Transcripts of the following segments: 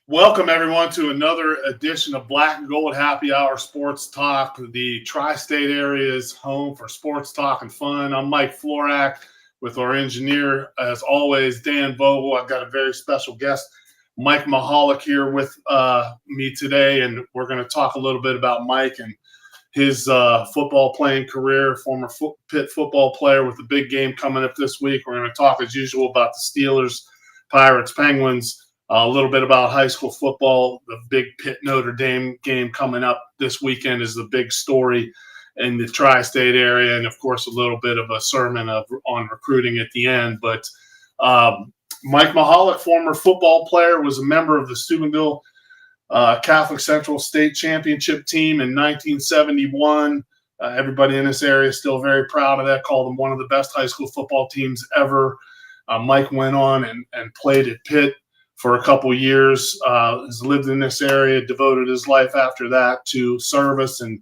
Welcome, everyone, to another edition of Black and Gold Happy Hour Sports Talk, the tri-state area's home for sports talk and fun. I'm Mike Florak with our engineer, as always, Dan Vogel. I've got a very special guest, Mike Mahalik, here with me today, and we're going to talk a little bit about Mike and his football playing career, former Pitt football player with the big game coming up this week. We're going to talk, as usual, about the Steelers, Pirates, Penguins, a little bit about high school football. The big Pitt Notre Dame game coming up this weekend is the big story in the tri-state area, and of course a little bit of a sermon on recruiting at the end. But Mike Mahalik, former football player, was a member of the Steubenville Catholic Central State Championship team in 1971. Everybody in this area is still very proud of that, called them one of the best high school football teams ever. Mike went on and played at Pitt for a couple years, has lived in this area, devoted his life after that to service and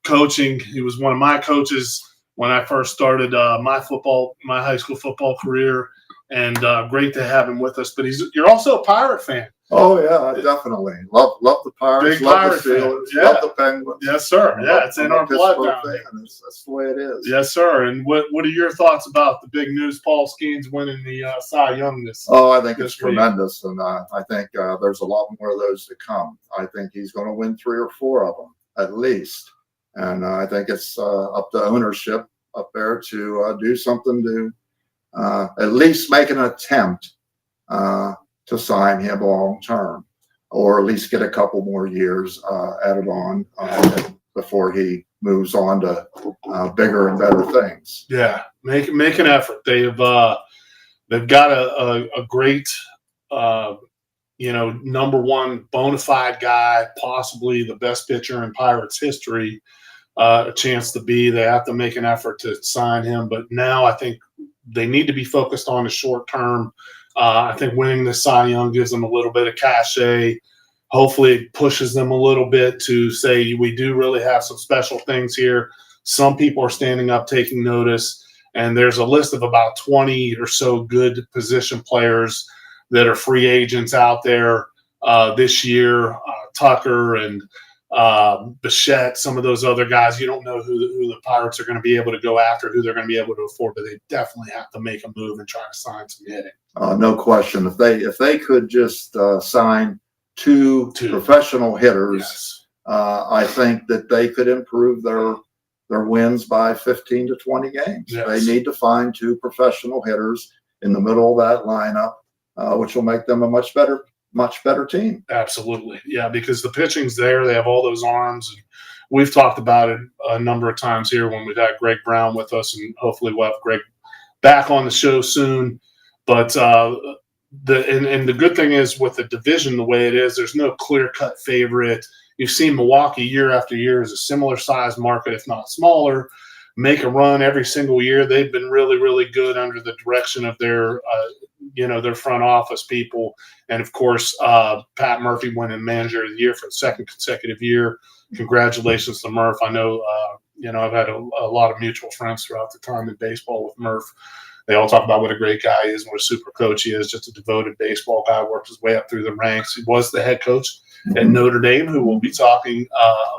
coaching. He was one of my coaches when I first started my high school football career, and great to have him with us. But you're also a Pirate fan. Oh yeah, definitely. Love the Pirates. Big love Pirate the Steelers. fan. Yeah. Love the Penguins. Yes, sir. Yeah, it's in our blood now. That's the way it is. Yes, sir. And what are your thoughts about the big news? Paul Skeens winning the Cy Young this? Oh, I think it's week. tremendous, and I think there's a lot more of those to come. I think he's going to win 3 or 4 of them at least, and I think it's up to ownership up there to do something to at least make an attempt to sign him long term, or at least get a couple more years added on before he moves on to bigger and better things. Yeah, make an effort. They've got a great number one bona fide guy, possibly the best pitcher in Pirates history. A chance to be. They have to make an effort to sign him, but now I think they need to be focused on the short term. I think winning the Cy Young gives them a little bit of cachet. Hopefully it pushes them a little bit to say we do really have some special things here. Some people are standing up, taking notice, and there's a list of about 20 or so good position players that are free agents out there this year. Tucker and Bichette, some of those other guys, you don't know who the Pirates are going to be able to go after, who they're going to be able to afford, but they definitely have to make a move and try to sign some hitting. No question. If they could just sign two professional hitters, yes. I think that they could improve their wins by 15 to 20 games. Yes. They need to find 2 professional hitters in the middle of that lineup, which will make them a much better team. Absolutely. Yeah, because the pitching's there. They have all those arms. And we've talked about it a number of times here when we've had Greg Brown with us, and hopefully we'll have Greg back on the show soon. But the good thing is with the division the way it is, there's no clear-cut favorite. You've seen Milwaukee year after year as a similar size market, if not smaller, make a run every single year. They've been really, really good under the direction of their front office people. And, of course, Pat Murphy winning Manager of the Year for the second consecutive year. Congratulations to Murph. I know, I've had a lot of mutual friends throughout the time in baseball with Murph. They all talk about what a great guy he is, what a super coach he is, just a devoted baseball guy, worked his way up through the ranks. He was the head coach at Notre Dame, who we'll be talking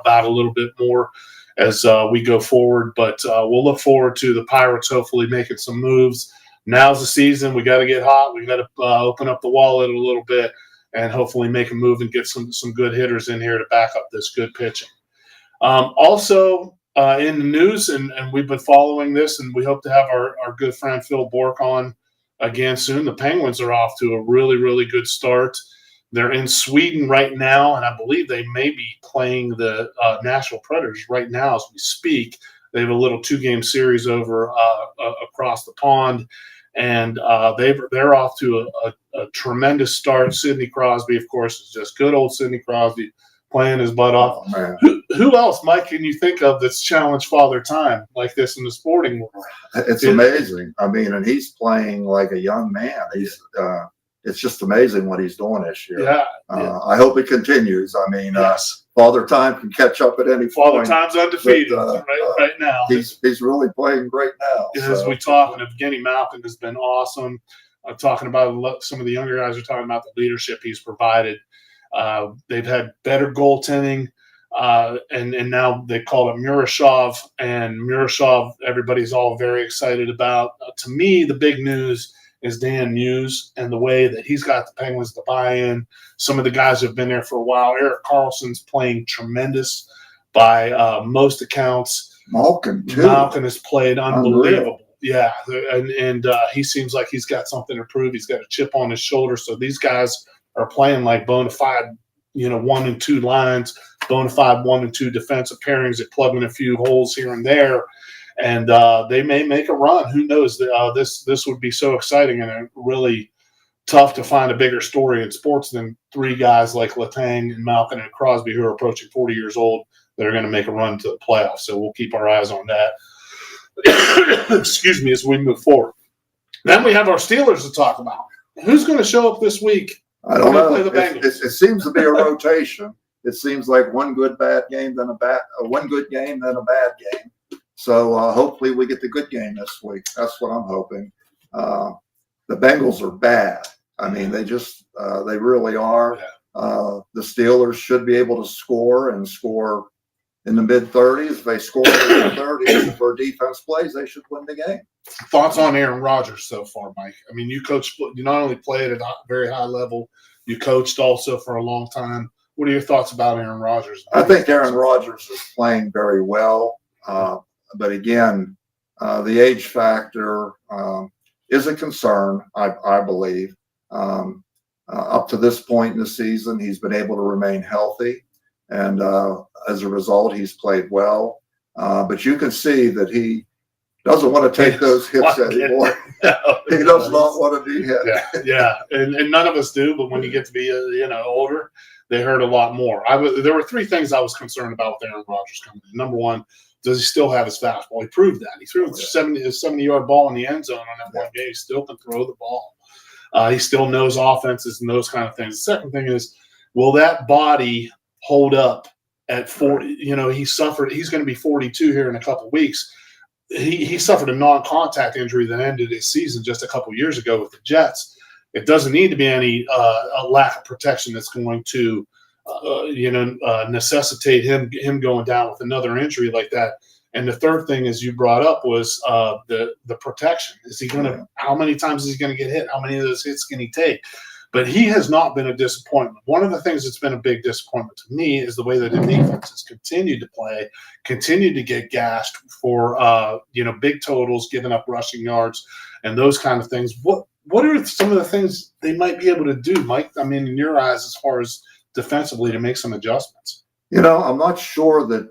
about a little bit more as we go forward. But we'll look forward to the Pirates hopefully making some moves. Now's the season. We got to get hot. We got to open up the wallet a little bit and hopefully make a move and get some good hitters in here to back up this good pitching. Also in the news, and we've been following this, and we hope to have our good friend Phil Bork on again soon. The Penguins are off to a really, really good start. They're in Sweden right now, and I believe they may be playing the Nashville Predators right now as we speak. They have a little 2-game series over across the pond, and they're off to a tremendous start. Sidney Crosby, of course, is just good old Sidney Crosby playing his butt off. Oh, who else, Mike, can you think of that's challenged Father Time like this in the sporting world? It's amazing. I mean, and he's playing like a young man. It's just amazing what he's doing this year. Yeah. I hope it continues. I mean, yes. Father Time can catch up at any Father point. Time's undefeated right now. He's really playing great now. As we talk, and Evgeny Malkin has been awesome. talking about some of the younger guys are talking about the leadership he's provided. They've had better goaltending, and now they call it Murashov, and Murashov everybody's all very excited about. To me, the big news is Dan Muse and the way that he's got the Penguins to buy in. Some of the guys have been there for a while. Erik Karlsson's playing tremendous by most accounts. Malkin, too. Malkin has played unbelievable. Unreal. Yeah, and he seems like he's got something to prove. He's got a chip on his shoulder. So these guys are playing like bona fide, 1 and 2 lines, bona fide 1 and 2 defensive pairings that plug in a few holes here and there. And they may make a run. Who knows? This would be so exciting and really tough to find a bigger story in sports than 3 guys like Letang and Malkin and Crosby who are approaching 40 years old that are going to make a run to the playoffs. So we'll keep our eyes on that. Excuse me, as we move forward. Then we have our Steelers to talk about. Who's going to show up this week? I don't know. Play the Bengals? It seems to be a rotation. It seems like one good bad game, then one good game, then a bad game. So hopefully we get the good game this week. That's what I'm hoping. The Bengals are bad. I mean, they really are. Yeah. The Steelers should be able to score in the mid-30s. If they score in the 30s, if our defense plays, they should win the game. Thoughts on Aaron Rodgers so far, Mike? I mean, you not only played at a very high level, you coached also for a long time. What are your thoughts about Aaron Rodgers? I think Aaron Rodgers is playing very well. But again, the age factor is a concern, I believe. Up to this point in the season, he's been able to remain healthy. And as a result, he's played well. But you can see that he doesn't want to take those hits anymore. He does not want to be hit. Yeah. And none of us do. But when you get to be older, they hurt a lot more. There were 3 things I was concerned about with Aaron Rodgers coming in. Number one, does he still have his fastball? He proved that. He threw a 70-yard ball in the end zone on that one game. He still can throw the ball. He still knows offenses and those kind of things. The second thing is, will that body hold up at 40? He suffered. He's going to be 42 here in a couple of weeks. He suffered a non-contact injury that ended his season just a couple of years ago with the Jets. It doesn't need to be any lack of protection that's going to necessitate him going down with another injury like that. And the third thing, as you brought up, was the protection. Is he going to? How many times is he going to get hit? How many of those hits can he take? But he has not been a disappointment. One of the things that's been a big disappointment to me is the way that the defense has continued to play, continued to get gashed for big totals, giving up rushing yards, and those kind of things. What are some of the things they might be able to do, Mike? I mean, in your eyes, as far as defensively, to make some adjustments? I'm not sure that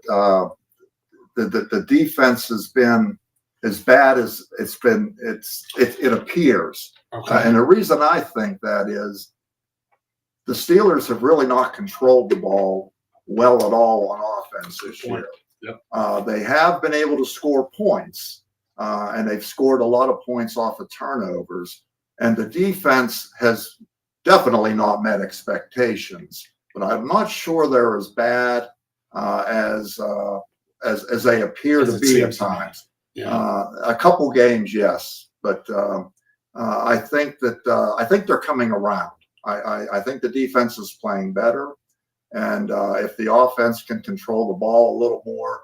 the defense has been as bad as it appears. Okay. And the reason I think that is the Steelers have really not controlled the ball well at all on offense this year. Yep. They have been able to score points, and they've scored a lot of points off of turnovers. And the defense has definitely not met expectations. But I'm not sure they're as bad as they appear to be at times. Yeah. A couple games, yes, but I think they're coming around. I think the defense is playing better, and if the offense can control the ball a little more,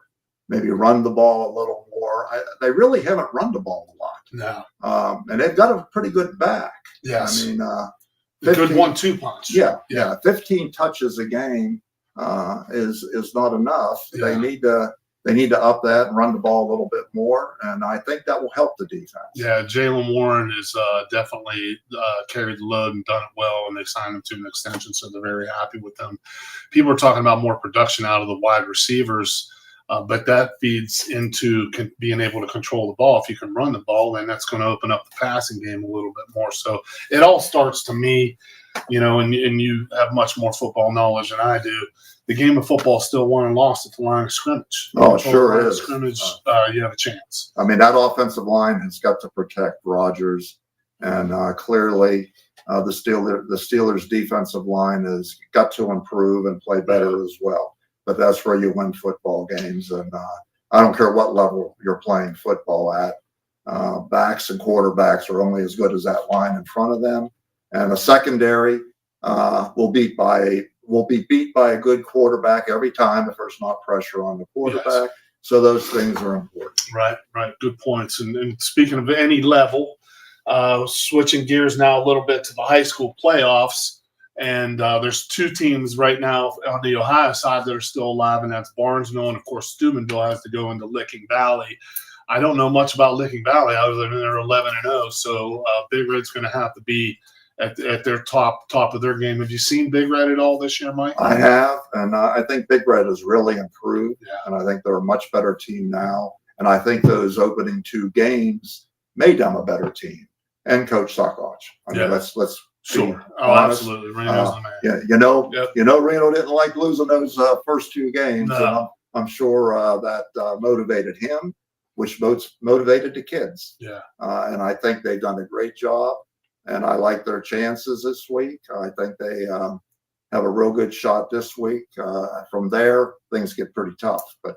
maybe run the ball a little more. They really haven't run the ball a lot. No. And they've got a pretty good back. Yes. I mean, good 1-2 punch. Yeah. 15 touches a game is not enough. Yeah. They need to up that and run the ball a little bit more, and I think that will help the defense. Yeah, Jaylen Warren has definitely carried the load and done it well, and they signed him to an extension, so they're very happy with him. People are talking about more production out of the wide receivers, but that feeds into being able to control the ball. If you can run the ball, then that's going to open up the passing game a little bit more. So it all starts to me, and you have much more football knowledge than I do. The game of football is still won and lost at the line of scrimmage. Oh, it sure is. Scrimmage, you have a chance. I mean, that offensive line has got to protect Rodgers, and clearly the Steelers' defensive line has got to improve and play better as well. But that's where you win football games, and I don't care what level you're playing football at. backs and quarterbacks are only as good as that line in front of them. And the secondary will be beat by a good quarterback every time if there's not pressure on the quarterback. Yes. So those things are important. Right. Good points. And speaking of any level, switching gears now a little bit to the high school playoffs. And there's two teams right now on the Ohio side that are still alive, and that's Barnesville. And, of course, Steubenville has to go into Licking Valley. I don't know much about Licking Valley other than they're 11-0. So Big Red's going to have to be at their top of their game. Have you seen Big Red at all this year, Mike? I have, and I think Big Red has really improved. Yeah. And I think they're a much better team now. And I think those opening two games made them a better team. And Coach Sokoch. I mean, let's sure. Oh, honest. Absolutely. Reno's the man. Yeah, Reno didn't like losing those first two games. No. And I'm sure that motivated him, which motivated the kids. Yeah. And I think they've done a great job. And I like their chances this week. I think they have a real good shot this week. From there, things get pretty tough. But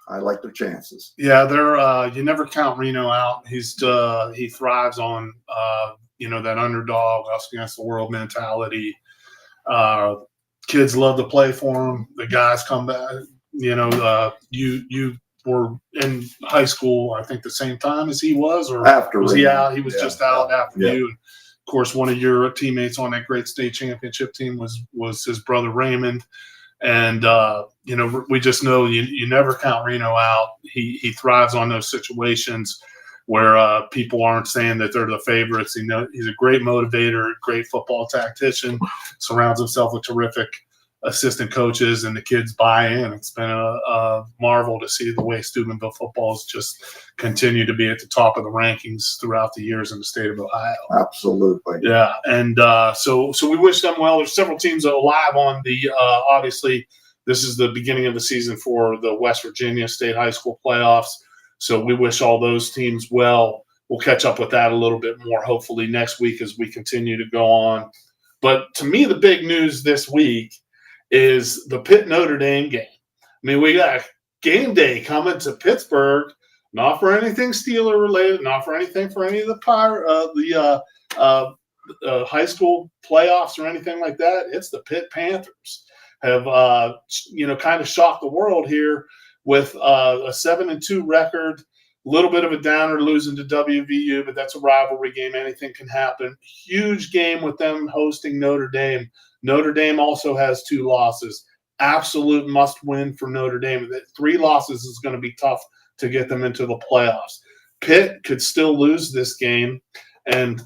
I like their chances. Yeah, they're you never count Reno out. He thrives on that underdog, us against the world mentality. Kids love to play for him. The guys come back. You were in high school, I think, the same time as he was, or after was he out? He was just out after you. And of course, one of your teammates on that great state championship team was his brother Raymond. And we just know you never count Reno out. He thrives on those situations where people aren't saying that they're the favorites. He's a great motivator, great football tactician, surrounds himself with terrific assistant coaches, and the kids buy in. It's been a marvel to see the way Steubenville football has just continued to be at the top of the rankings throughout the years in the state of Ohio. Absolutely. Yeah, and so we wish them well. There's several teams that are live on the obviously this is the beginning of the season for the West Virginia State High School playoffs. So we wish all those teams well. We'll catch up with that a little bit more hopefully next week as we continue to go on. But to me, the big news this week is the Pitt Notre Dame game. I mean, we got game day coming to Pittsburgh, not for anything Steeler related, not for anything for any of the high school playoffs or anything like that. It's the Pitt Panthers have kind of shocked the world here with a 7-2 record. A little bit of a downer losing to WVU, but that's a rivalry game. Anything can happen. Huge game with them hosting Notre Dame. Notre Dame also has 2 losses. Absolute must win for Notre Dame. 3 losses is going to be tough to get them into the playoffs. Pitt could still lose this game and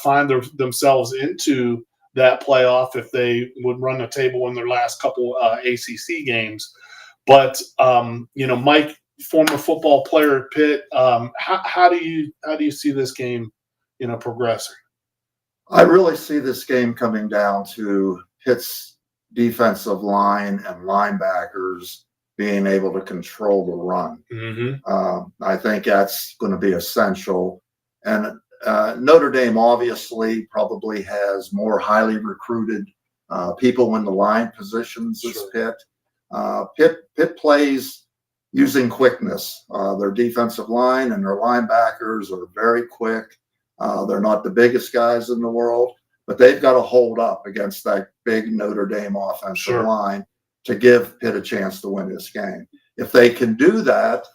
find themselves into that playoff if they would run the table in their last couple ACC games. But Mike, former football player at Pitt, how do you see this game, progressing? I really see this game coming down to Pitt's defensive line and linebackers being able to control the run. Mm-hmm. I think that's going to be essential. And Notre Dame obviously probably has more highly recruited people in the line positions as Pitt. Pitt plays using quickness. Their defensive line and their linebackers are very quick. They're not the biggest guys in the world, but they've got to hold up against that big Notre Dame offensive line to give Pitt a chance to win this game. If they can do that,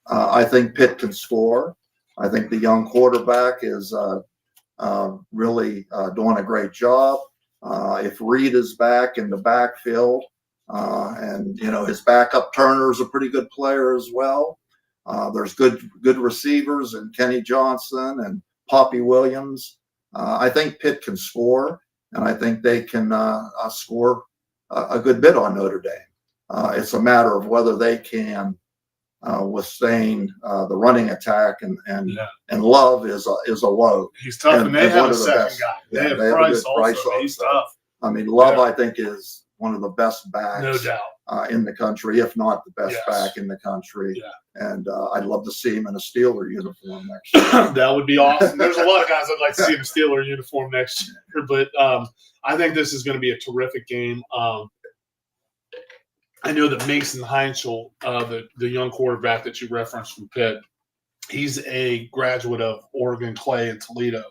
I think Pitt can score. I think the young quarterback is really doing a great job. If Reed is back in the backfield, and his backup Turner is a pretty good player as well. There's good receivers in Kenny Johnson and Poppy Williams. I think Pitt can score, and I think they can score a good bit on Notre Dame. It's a matter of whether they can withstand the running attack, and Love is a load. He's tough, and they have a second guy. They have Bryce also. He's tough. I mean, Love, I think, is one of the best backs, no doubt, in the country, if not the best back in the country. Yeah. And I'd love to see him in a Steeler uniform next year. That would be awesome. There's a lot of guys I'd like to see in a Steeler uniform next year, but I think this is going to be a terrific game. I know that Mason Heinschel, the young quarterback that you referenced from Pitt, He's a graduate of Oregon Clay in Toledo.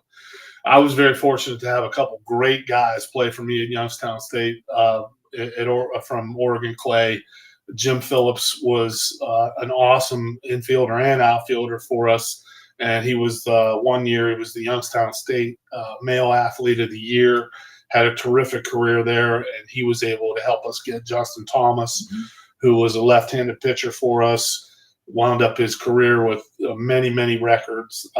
I was very fortunate to have a couple great guys play for me at Youngstown State from Oregon Clay. Jim Phillips was an awesome infielder and outfielder for us. And he was 1 year, he was the Youngstown State Male Athlete of the Year, had a terrific career there. And he was able to help us get Justin Thomas, who was a left-handed pitcher for us, wound up his career with many, many records.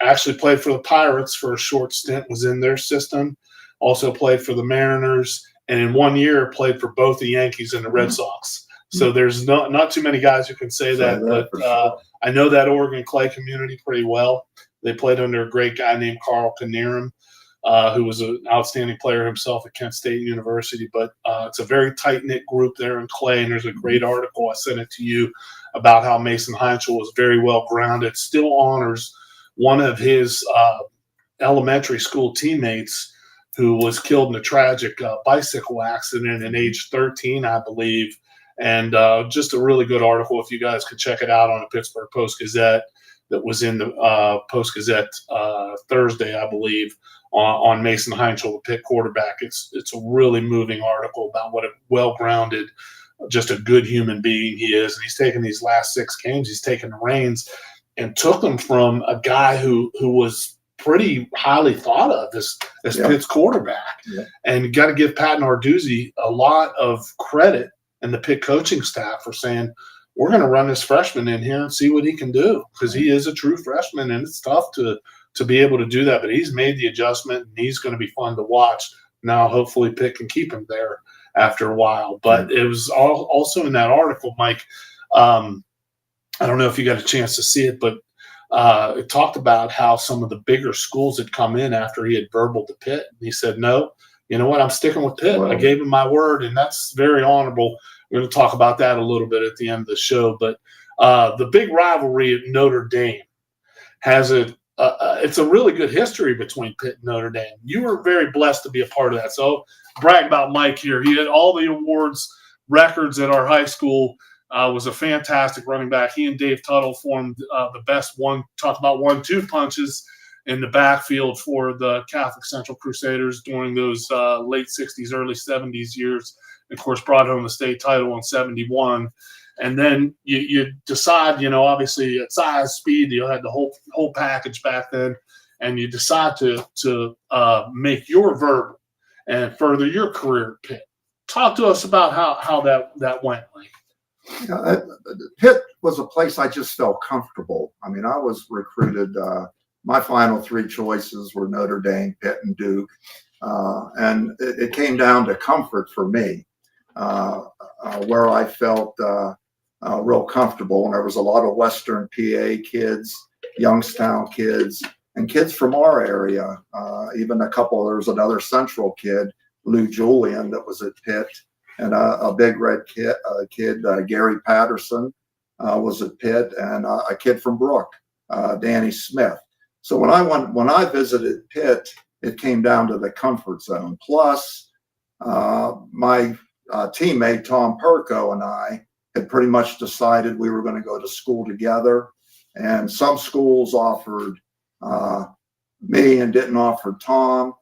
Actually played for the Pirates for a short stint, was in their system. Also played for the Mariners. And in 1 year, played for both the Yankees and the Red Sox. So there's not too many guys who can say that, but sure. I know that Oregon Clay community pretty well. They played under a great guy named Carl Knierim, who was an outstanding player himself at Kent State University. But it's a very tight-knit group there in Clay, and there's a great article, I sent it to you, about how Mason Heinzel was very well grounded, still honors one of his elementary school teammates who was killed in a tragic bicycle accident at age 13, I believe. And just a really good article, if you guys could check it out, on the Pittsburgh Post-Gazette, that was in the Post-Gazette Thursday, I believe, on Mason Heinzel, the Pitt quarterback. It's a really moving article about what a well-grounded, just a good human being he is. And he's taken these last 6 games, he's taken the reins and took them from a guy who was pretty highly thought of as Pitt's quarterback. Yeah. And you got to give Pat Narduzzi a lot of credit and the Pitt coaching staff for saying, we're going to run this freshman in here and see what he can do, because he is a true freshman, and it's tough to be able to do that. But he's made the adjustment, and he's going to be fun to watch. Now, hopefully, Pitt can keep him there after a while. But it was also in that article, Mike, I don't know if you got a chance to see it, but it talked about how some of the bigger schools had come in after he had burbled to Pitt. And he said, no, you know what, I'm sticking with Pitt. Wow. I gave him my word, and that's very honorable. We're going to talk about that a little bit at the end of the show. But the big rivalry at Notre Dame has it's a really good history between Pitt and Notre Dame. You were very blessed to be a part of that. So brag about Mike here. He had all the awards records at our high school. Was a fantastic running back. He and Dave Tuttle formed the best talk about 1-2 punches in the backfield for the Catholic Central Crusaders during those late 60s, early 70s years. And of course, brought home the state title in 71. And then you decide, obviously at size, speed, you had the whole package back then, and you decide to make your verbal and further your career at Pitt. Talk to us about how that went, Mike. Yeah, Pitt was a place I just felt comfortable. I mean, I was recruited. My final 3 choices were Notre Dame, Pitt, and Duke. And it came down to comfort for me, where I felt real comfortable. And there was a lot of Western PA kids, Youngstown kids, and kids from our area. Even there was another Central kid, Lou Julian, that was at Pitt. And a big red kid, Gary Patterson, was at Pitt, and a kid from Brook, Danny Smith. So when I visited Pitt, it came down to the comfort zone. Plus, my teammate Tom Perko and I had pretty much decided we were going to go to school together, and some schools offered me and didn't offer Tom.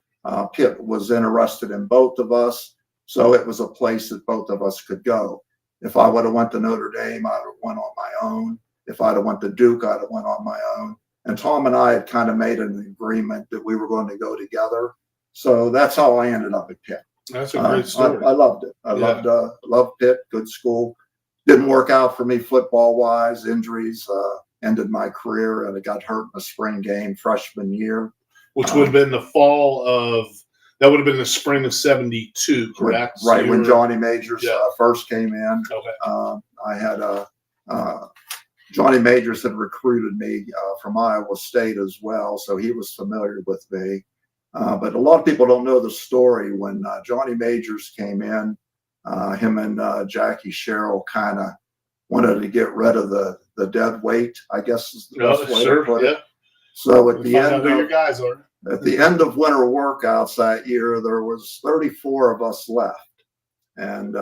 Pitt was interested in both of us. So it was a place that both of us could go. If I would have went to Notre Dame, I'd have went on my own. If I'd have went to Duke, I'd have went on my own. And Tom and I had kind of made an agreement that we were going to go together. So that's how I ended up at Pitt. That's a great story. I loved it. I loved Pitt, good school. Didn't work out for me football-wise. Injuries ended my career, and I got hurt in the spring game freshman year. Which would have been the fall of... That would have been the spring of 72, correct? Right, so when Johnny Majors first came in. Okay. I had Johnny Majors had recruited me from Iowa State as well, so he was familiar with me. But a lot of people don't know the story. When Johnny Majors came in, him and Jackie Sherrill kind of wanted to get rid of the dead weight, I guess is the best way to put it. So at the end, who your guys are. At the end of winter workouts that year, there was 34 of us left. And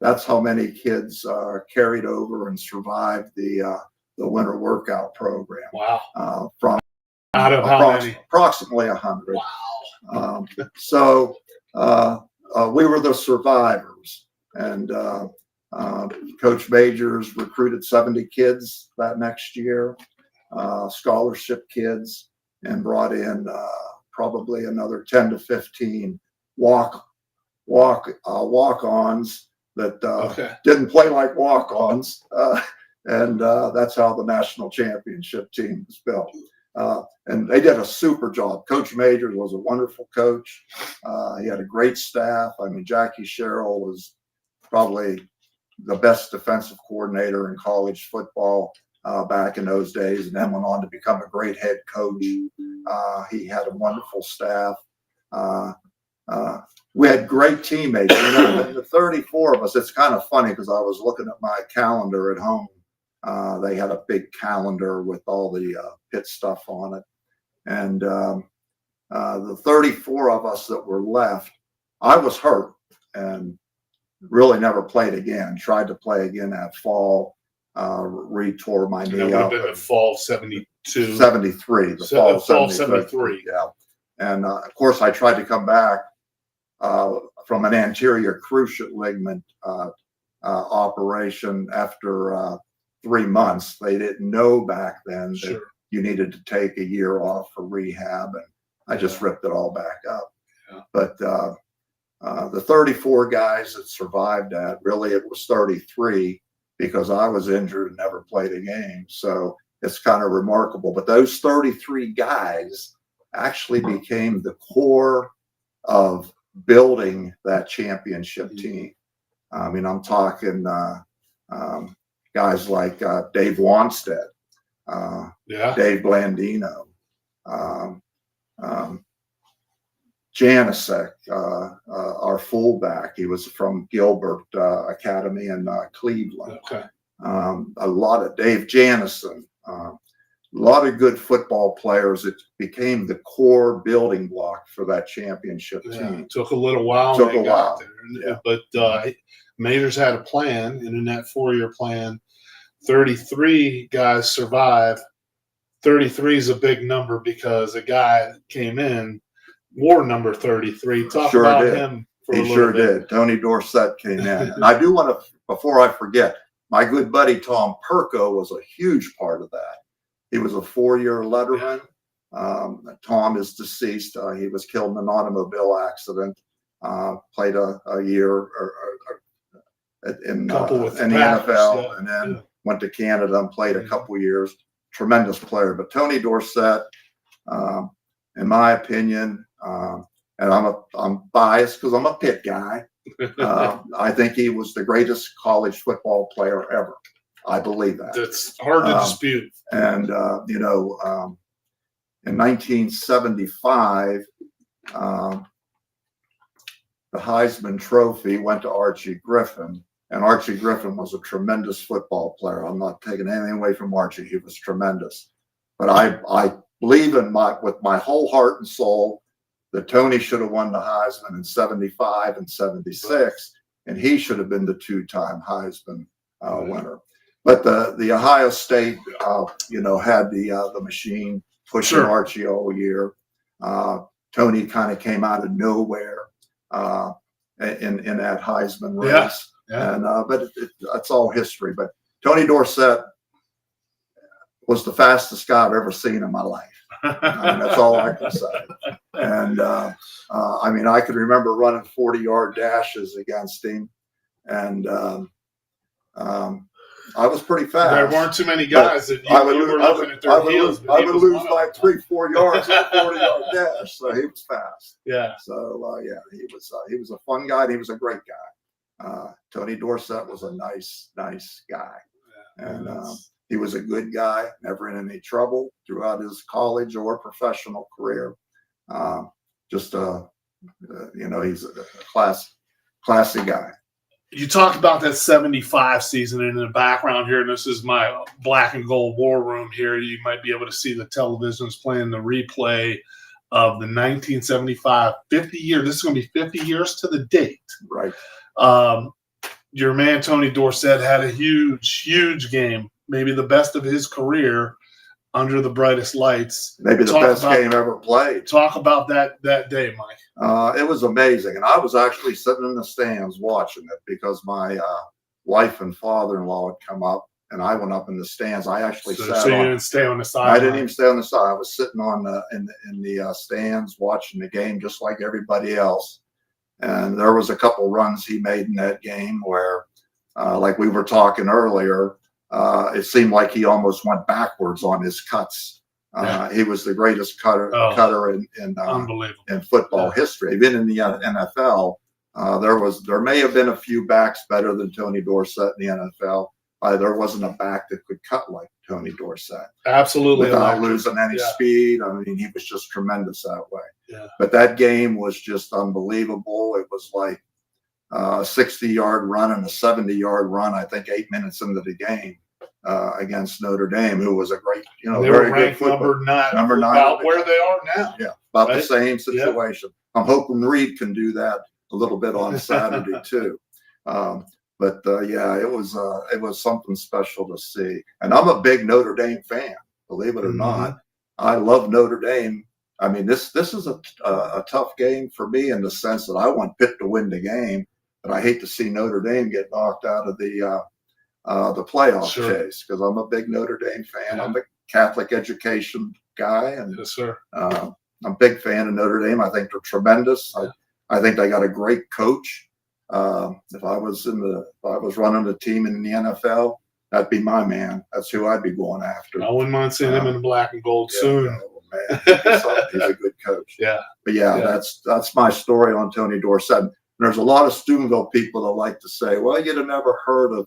that's how many kids carried over and survived the the winter workout program. Wow. From Out of how many? Approximately 100. Wow. So we were the survivors, and Coach Majors recruited 70 kids that next year, scholarship kids, and brought in probably another 10 to 15 walk-ons that didn't play like walk-ons, and that's how the national championship team was built. And they did a super job. Coach Majors was a wonderful coach. He had a great staff. I mean, Jackie Sherrill was probably the best defensive coordinator in college football back in those days, and then went on to become a great head coach. He had a wonderful staff. We had great teammates. You know, the 34 of us, it's kind of funny because I was looking at my calendar at home. They had a big calendar with all the Pitt stuff on it. And the 34 of us that were left, I was hurt and really never played again. Tried to play again that fall, retore my knee. That would have been the fall 72. 73. The fall 73. Yeah. And of course, I tried to come back from an anterior cruciate ligament operation after 3 months. They didn't know back then that you needed to take a year off for rehab, and I just ripped it all back up. Yeah. But the 34 guys that survived that, really it was 33 because I was injured and never played a game. So it's kind of remarkable. But those 33 guys actually became the core of building that championship team. I mean, I'm talking guys like Dave Wanstead, Dave Blandino, Janicek, our fullback. He was from Gilbert Academy in Cleveland. Okay. A lot of Dave Janison, a lot of good football players. It became the core building block for that championship team. It took a little while. Took a while. Yeah. But Majors had a plan, and in that 4-year plan, 33 guys survived. 33 is a big number because a guy came in, wore number 33. Talk about him for a little bit. He sure did. Tony Dorsett came in. And I do want to, before I forget, my good buddy Tom Perko was a huge part of that. He was a 4-year letterman. Tom is deceased. He was killed in an automobile accident. Played a year in the NFL, and then went to Canada and played a couple years. Tremendous player. But Tony Dorsett, in my opinion, and I'm biased because I'm a Pitt guy. I think he was the greatest college football player ever. I believe that. That's hard to dispute. And you know, in 1975, the Heisman Trophy went to Archie Griffin, and Archie Griffin was a tremendous football player. I'm not taking anything away from Archie; he was tremendous. But I believe with my whole heart and soul that Tony should have won the Heisman in 75 and 76, and he should have been the 2-time Heisman winner. But the Ohio State, had the machine pushing Archie all year. Tony kind of came out of nowhere in that Heisman race. Yeah. And but that's all history. But Tony Dorsett was the fastest guy I've ever seen in my life. I mean, that's all I can say. And I mean, I can remember running 40-yard dashes against him, and I was pretty fast. There weren't too many guys that you were looking at their heels. I would lose like 3-4 yards on a 40-yard dash. So he was fast. Yeah. So he was a fun guy, and he was a great guy. Tony Dorsett was a nice guy, and he was a good guy. Never in any trouble throughout his college or professional career. He's a classy guy. You talked about that 75 season, and in the background here, and this is my black and gold war room here. You might be able to see the televisions playing the replay of the 1975 50 years. This is going to be 50 years to the date. Right. Your man, Tony Dorsett, had a huge game maybe the best of his career under the brightest lights. Maybe the best game ever played. Talk about that day, Mike. It was amazing. And I was actually sitting in the stands watching it because my wife and father-in-law had come up, and I went up in the stands. I actually So sat you on. didn't stay on the side. I didn't even stay on the side. I was sitting on in the stands watching the game just like everybody else. And there was a couple runs he made in that game where, like we were talking earlier, it seemed like he almost went backwards on his cuts. He was the greatest cutter in football history. Even in the NFL, there may have been a few backs better than Tony Dorsett in the NFL. There wasn't a back that could cut like Tony Dorsett. Absolutely. Without losing any speed. I mean, he was just tremendous that way. Yeah. But that game was just unbelievable. It was like a 60-yard run and a 70-yard run, I think 8 minutes into the game against Notre Dame, who was a great, very good football. Number 9. About where they are now. Yeah, about the same situation. Yeah. I'm hoping Reed can do that a little bit on Saturday too. But it was something special to see. And I'm a big Notre Dame fan, believe it or not. I love Notre Dame. I mean, this is a tough game for me in the sense that I want Pitt to win the game, but I hate to see Notre Dame get knocked out of the playoff chase because I'm a big Notre Dame fan. Yeah. I'm a Catholic education guy, and yes, sir. I'm a big fan of Notre Dame. I think they're tremendous. I think they got a great coach. If I was running a team in the NFL, that'd be my man. That's who I'd be going after. I wouldn't mind seeing him in the black and gold soon. Man, he's a good coach. Yeah. But that's my story on Tony Dorsett. And there's a lot of Steubenville people that like to say, well, you'd have never heard of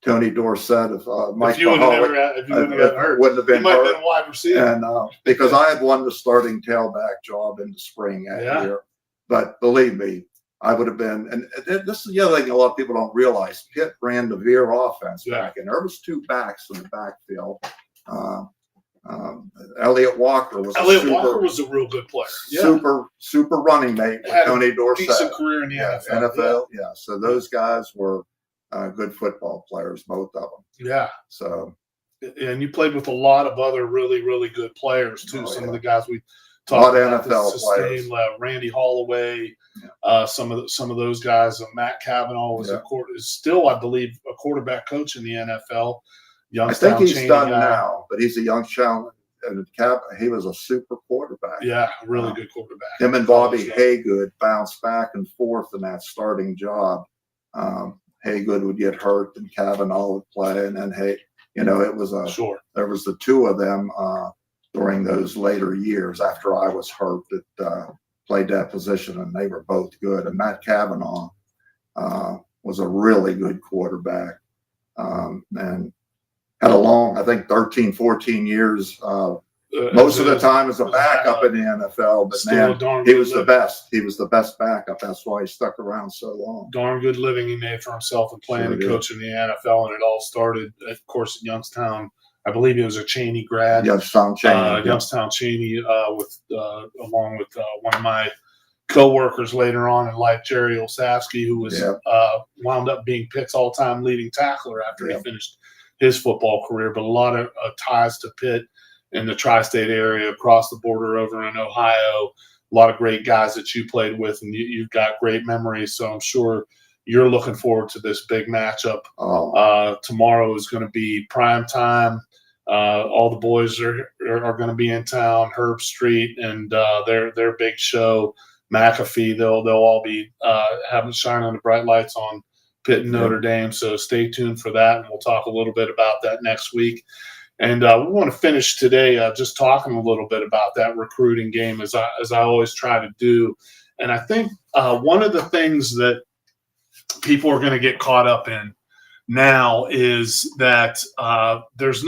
Tony Dorsett if Mike Mahalik wouldn't have been hurt. Been wide receiver. And because I had won the starting tailback job in the spring that year. But believe me, I would have been, and this is the other thing a lot of people don't realize. Pitt ran the veer offense back, and there was 2 backs in the backfield. Elliott Walker was a real good player. Yeah. Super running mate with Tony Dorsett. Decent career in the NFL. Yeah. So those guys were good football players, both of them. Yeah. So, and you played with a lot of other really, really good players too. Some of the guys we talked about, NFL players. Randy Holloway, some of those guys. Matt Cavanaugh was is still, I believe, a quarterback coach in the NFL. Youngstown I think he's Cheney done guy. now, but he's a young challenge. And he was a super quarterback. Yeah, really good quarterback. Him and Bobby Haygood bounced back and forth in that starting job. Haygood would get hurt, and Cavanaugh would play, and then it was there was the 2 of them during those later years after I was hurt that played that position, and they were both good. And Matt Cavanaugh was a really good quarterback, and had a long, I think 13, 14 years, most of the time as a backup in the NFL, but man, he was the best. He was the best backup. That's why he stuck around so long. Darn good living he made for himself and playing and coaching in the NFL, and it all started, of course, at Youngstown. I believe he was a Cheney grad. Youngstown Cheney. Youngstown Cheney, along with one of my co-workers later on in life, Jerry Olsavsky, who was wound up being Pitt's all-time leading tackler after he finished his football career, but a lot of ties to Pitt in the tri-state area, across the border over in Ohio. A lot of great guys that you played with, and you've got great memories. So I'm sure you're looking forward to this big matchup. Tomorrow is going to be prime time. All the boys are going to be in town. Herb Street and their big show, McAfee. They'll all be shining the bright lights on Pitt and Notre Dame. So stay tuned for that, and we'll talk a little bit about that next week. And we want to finish today just talking a little bit about that recruiting game, as I always try to do. And I think one of the things that people are going to get caught up in now is that there's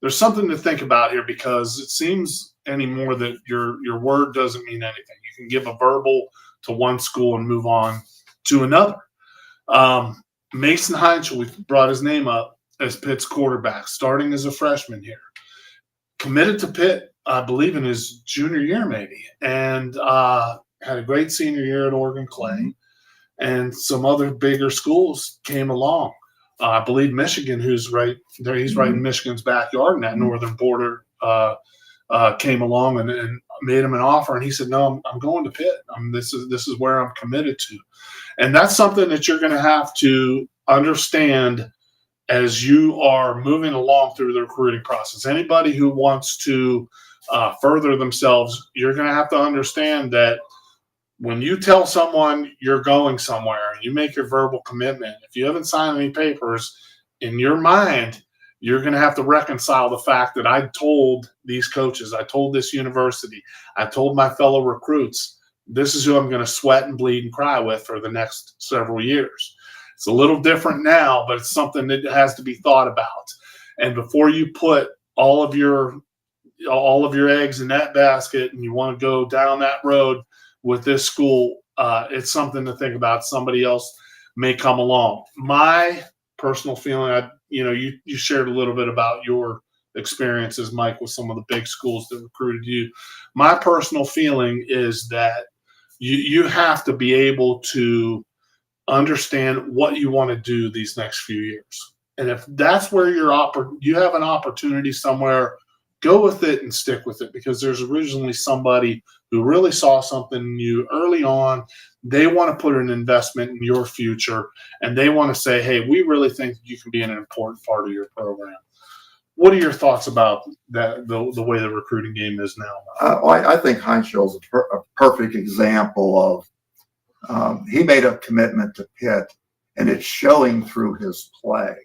something to think about here, because it seems anymore that your word doesn't mean anything. You can give a verbal to one school and move on to another. Mason Heinz, we brought his name up as Pitt's quarterback, starting as a freshman here. Committed to Pitt, I believe, in his junior year maybe, and had a great senior year at Oregon Clay. And some other bigger schools came along. I believe Michigan, who's right there, he's right in Michigan's backyard in that northern border, came along and made him an offer, and he said, "No, I'm going to Pitt. This is where I'm committed to," and that's something that you're going to have to understand as you are moving along through the recruiting process. Anybody who wants to further themselves, you're going to have to understand that when you tell someone you're going somewhere and you make your verbal commitment, if you haven't signed any papers, in your mind, you're going to have to reconcile the fact that I told these coaches, I told this university, I told my fellow recruits, this is who I'm going to sweat and bleed and cry with for the next several years. It's a little different now, but it's something that has to be thought about. And before you put all of your eggs in that basket and you want to go down that road with this school, it's something to think about. Somebody else may come along. My personal feeling, you shared a little bit about your experiences, Mike, with some of the big schools that recruited you. My personal feeling is that you have to be able to understand what you want to do these next few years. And if that's where you have an opportunity somewhere, go with it and stick with it, because there's originally somebody who really saw something in you early on. They want to put an investment in your future, and they want to say, hey, we really think you can be an important part of your program. What are your thoughts about that, the way the recruiting game is now? I think Heinz-Schill's a perfect example of he made a commitment to Pitt, and it's showing through his play.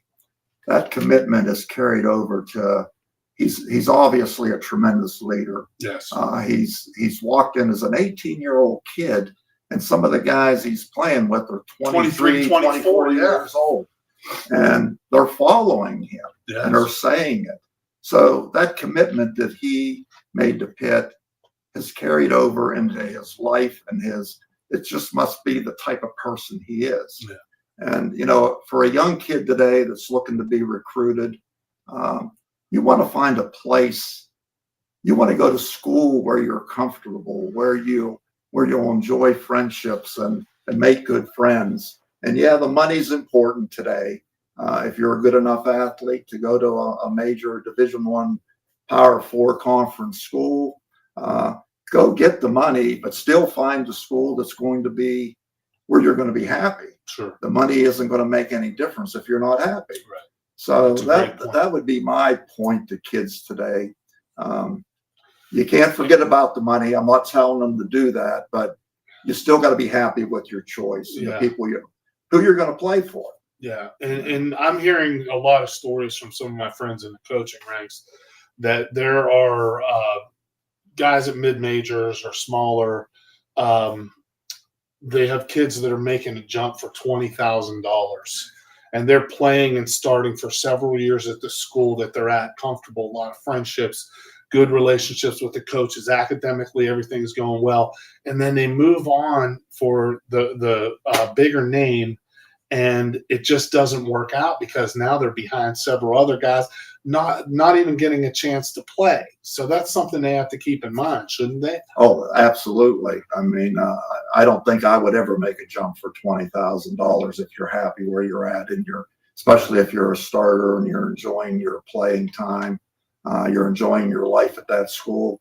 That commitment is carried over to he's obviously a tremendous leader. Yes. He's walked in as an 18-year-old kid, and some of the guys he's playing with are 23, 24 years old, and they're following him. Yes. And they're saying it. So that commitment that he made to Pitt has carried over into his life, and it just must be the type of person he is. Yeah. And, for a young kid today that's looking to be recruited, you want to find a place. You want to go to school where you're comfortable, where you'll enjoy friendships and make good friends. And yeah, the money's important today. If you're a good enough athlete to go to a major Division I Power 4 conference school, go get the money, but still find a school that's going to be where you're going to be happy. Sure. The money isn't going to make any difference if you're not happy. Right. So that would be my point to kids today. You can't forget about the money. I'm not telling them to do that, but you still got to be happy with your choice and the people who you're going to play for. Yeah, and I'm hearing a lot of stories from some of my friends in the coaching ranks that there are guys at mid-majors or smaller. They have kids that are making a jump for $20,000, and they're playing and starting for several years at the school that they're at, comfortable, a lot of friendships, good relationships with the coaches. Academically, everything's going well, and then they move on for the bigger name. And it just doesn't work out because now they're behind several other guys, not even getting a chance to play. So that's something they have to keep in mind, shouldn't they? Oh, absolutely. I mean, I don't think I would ever make a jump for $20,000 if you're happy where you're at, and especially if you're a starter and you're enjoying your playing time, you're enjoying your life at that school.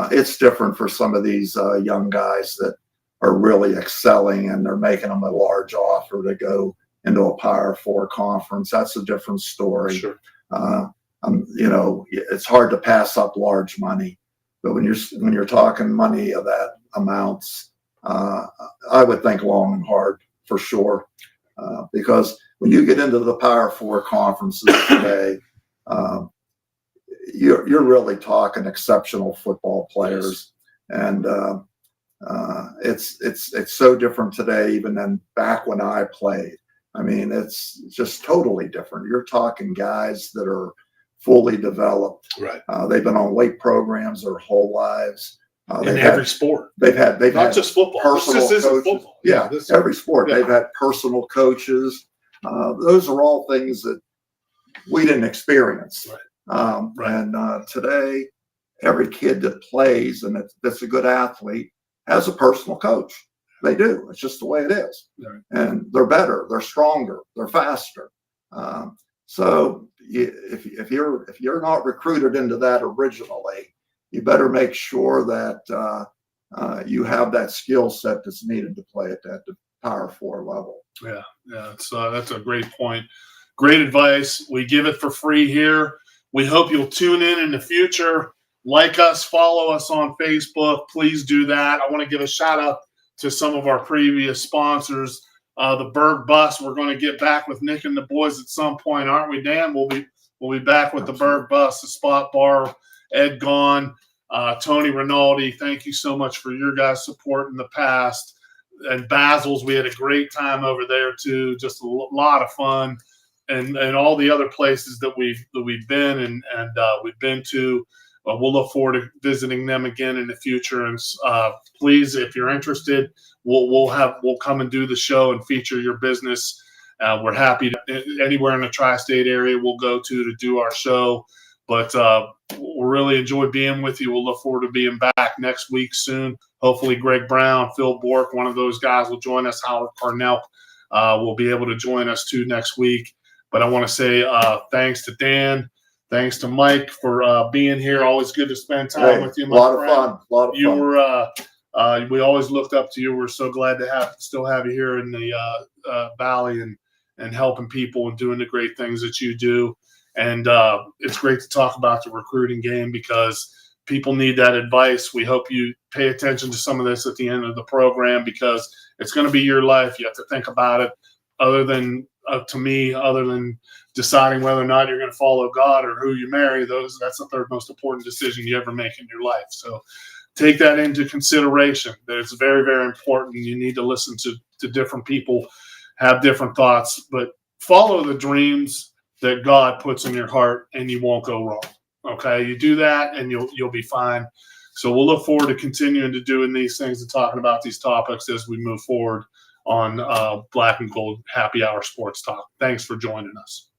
It's different for some of these young guys that are really excelling and they're making them a large offer to go into a Power 4 conference. That's a different story. Sure. It's hard to pass up large money, but when you're talking money of that amounts, I would think long and hard for sure, because when you get into the Power 4 conferences today, you're really talking exceptional football players. Yes. And it's so different today even than back when I played. I mean, it's just totally different. You're talking guys that are fully developed. Right. They've been on weight programs their whole lives. In every sport. They've had not just football. Personal this coaches. Football. Yeah, every sport. Yeah. They've had personal coaches. Those are all things that we didn't experience. Right. And today, every kid that plays and that's a good athlete has a personal coach. They do. It's just the way it is. Right. And they're better. They're stronger. They're faster. So if you're not recruited into that originally, you better make sure that you have that skill set that's needed to play at that Power 4 level. Yeah, that's a great point. Great advice. We give it for free here. We hope you'll tune in the future. Like us, follow us on Facebook. Please do that. I want to give a shout out to some of our previous sponsors. The Berg Bus. We're going to get back with Nick and the boys at some point, aren't we, Dan? We'll be back with the Berg Bus, the Spot Bar, Ed Gahn, Tony Rinaldi. Thank you so much for your guys' support in the past. And Basil's, we had a great time over there too. Just a lot of fun, and all the other places that we've been and we've been to. We'll look forward to visiting them again in the future. And please, if you're interested, we'll come and do the show and feature your business. We're happy to anywhere in the tri-state area we'll go to do our show. But we'll really enjoy being with you. We'll look forward to being back next week soon. Hopefully, Greg Brown, Phil Bork, one of those guys will join us. Howard Carnell will be able to join us too next week. But I want to say thanks to Dan. Thanks to Mike for being here. Always good to spend time with you, my friend. A lot of fun. You were, we always looked up to you. We're so glad to still have you here in the Valley and helping people and doing the great things that you do. And it's great to talk about the recruiting game because people need that advice. We hope you pay attention to some of this at the end of the program because it's going to be your life. You have to think about it. Other than deciding whether or not you're going to follow God or who you marry, that's the third most important decision you ever make in your life. So take that into consideration. That it's very, very important. You need to listen to different people, have different thoughts, but follow the dreams that God puts in your heart, and you won't go wrong. Okay, you do that, and you'll be fine. So we'll look forward to continuing to doing these things and talking about these topics as we move forward on Black and Gold Happy Hour Sports Talk. Thanks for joining us.